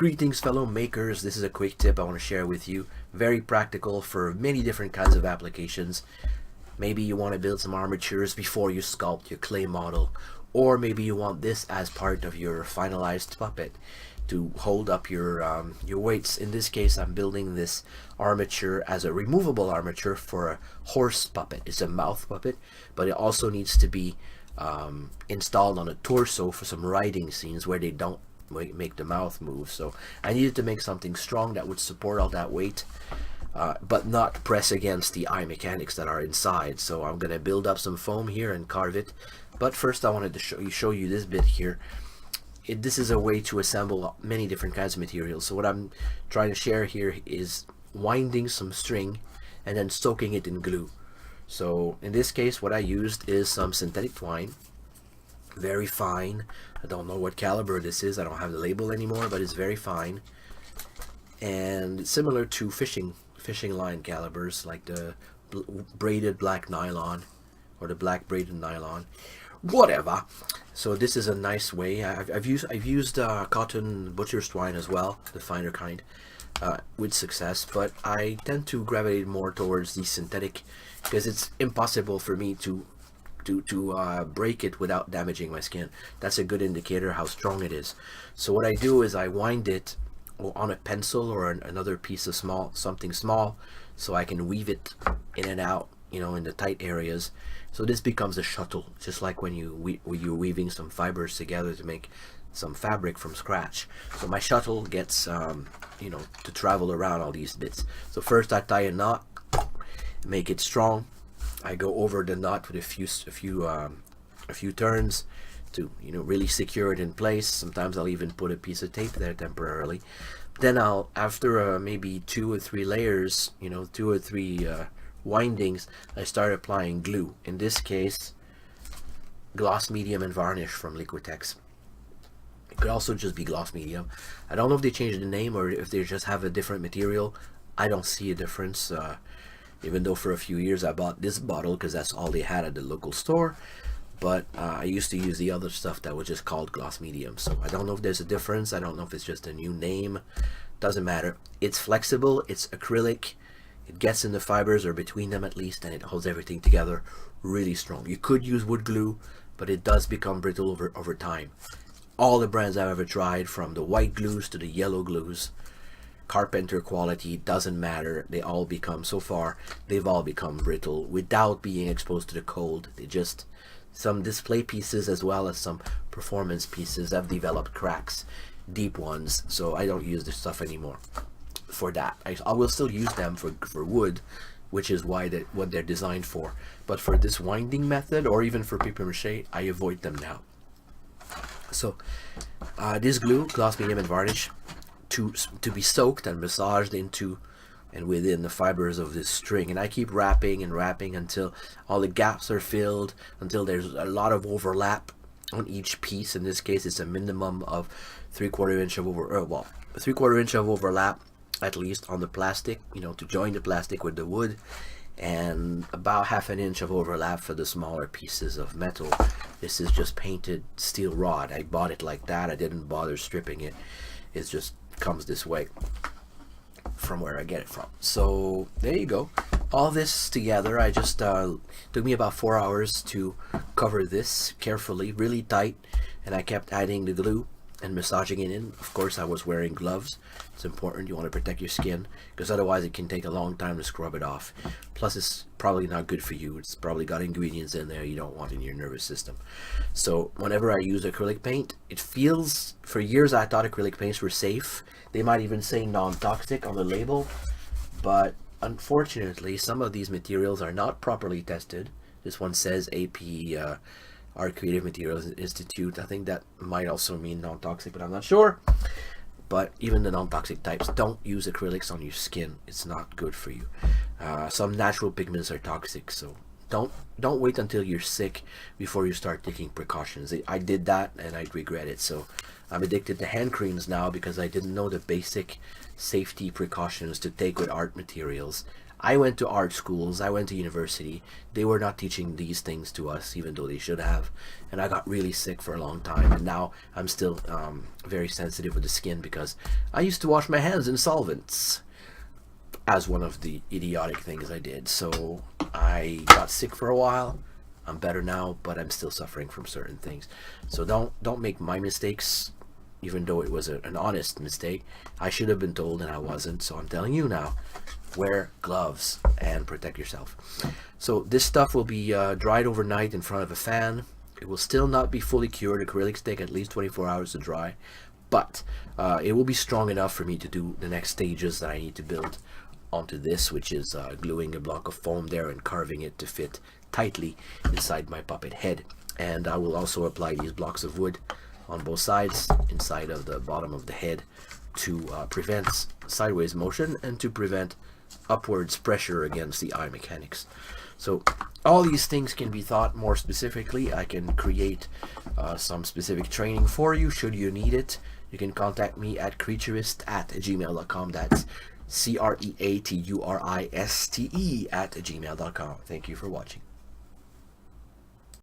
Greetings fellow makers, this is a quick tip I want to share with you. Very practical for many different kinds of applications. Maybe you want to build some armatures before you sculpt your clay model, or maybe you want this as part of your finalized puppet to hold up your weights. In this case, I'm building this armature as a removable armature for a horse puppet. It's a mouth puppet, but it also needs to be installed on a torso for some riding scenes where they don't make the mouth move. So I needed to make something strong that would support all that weight, but not press against the eye mechanics that are inside. So I'm gonna build up some foam here and carve it. But first I wanted to show you this bit here. This is a way to assemble many different kinds of materials. So what I'm trying to share here is winding some string and then soaking it in glue. So in this case what I used is some synthetic twine, very fine. I don't know what caliber this is, I don't have the label anymore, but it's very fine and similar to fishing line calibers, like the braided black nylon or the black braided nylon, whatever. So this is a nice way. I've used cotton butcher's twine as well, the finer kind, with success, but I tend to gravitate more towards the synthetic because it's impossible for me to break it without damaging my skin. That's a good indicator how strong it is. So what I do is I wind it on a pencil or another piece of something small, so I can weave it in and out, in the tight areas. So this becomes a shuttle, just like when you're weaving some fibers together to make some fabric from scratch. So my shuttle gets to travel around all these bits. So first I tie a knot, make it strong. I go over the knot with a few turns to really secure it in place. Sometimes I'll even put a piece of tape there temporarily. Then after maybe 2 or 3 layers, 2 or 3 windings, I start applying glue. In this case, gloss medium and varnish from Liquitex. It could also just be gloss medium. I don't know if they changed the name or if they just have a different material. I don't see a difference. Even though for a few years I bought this bottle because that's all they had at the local store, but I used to use the other stuff that was just called gloss medium. So I don't know if there's a difference. I don't know if it's just a new name. Doesn't matter. It's flexible, it's acrylic, it gets in the fibers or between them at least, and it holds everything together really strong. You could use wood glue, but it does become brittle over time. All the brands I've ever tried, from the white glues to the yellow glues, carpenter quality, doesn't matter, they've all become brittle without being exposed to the cold. Some display pieces as well as some performance pieces have developed cracks, deep ones. So I don't use this stuff anymore for that. I will still use them for wood, which is what they're designed for, but for this winding method or even for paper mache, I avoid them now. So this glue, gloss medium and varnish, to be soaked and massaged into and within the fibers of this string, and I keep wrapping and wrapping until all the gaps are filled, until there's a lot of overlap on each piece. In this case it's a minimum of 3/4 inch of overlap at least on the plastic, to join the plastic with the wood, and about 1/2 inch of overlap for the smaller pieces of metal. This is just painted steel rod. I bought it like that. I didn't bother stripping it. It just comes this way from where I get it from. So there you go. All this together, I just took me about 4 hours to cover this carefully, really tight, and I kept adding the glue and massaging it in. Of course I was wearing gloves. It's important, you want to protect your skin, because otherwise it can take a long time to scrub it off. Plus it's probably not good for you. It's probably got ingredients in there you don't want in your nervous system. So whenever I use acrylic paint, it feels, for years I thought acrylic paints were safe. They might even say non-toxic on the label, but unfortunately some of these materials are not properly tested. This one says AP Art Creative Materials Institute. I think that might also mean non-toxic, but I'm not sure. But even the non-toxic types, don't use acrylics on your skin. It's not good for you. Some natural pigments are toxic, so don't wait until you're sick before you start taking precautions. I did that and I regret it. So I'm addicted to hand creams now because I didn't know the basic safety precautions to take with art materials. I went to art schools, I went to university. They were not teaching these things to us, even though they should have. And I got really sick for a long time. And now I'm still very sensitive with the skin because I used to wash my hands in solvents as one of the idiotic things I did. So I got sick for a while. I'm better now, but I'm still suffering from certain things. So don't make my mistakes, even though it was an honest mistake. I should have been told and I wasn't, so I'm telling you now. Wear gloves and protect yourself. So this stuff will be dried overnight in front of a fan. It will still not be fully cured. Acrylics take at least 24 hours to dry, but it will be strong enough for me to do the next stages that I need to build onto this, which is gluing a block of foam there and carving it to fit tightly inside my puppet head. And I will also apply these blocks of wood on both sides inside of the bottom of the head to prevent sideways motion and to prevent upwards pressure against the eye mechanics. So all these things can be thought more specifically. I can create some specific training for you should you need it. You can contact me at creaturist@gmail.com. That's creaturiste@gmail.com. Thank you for watching.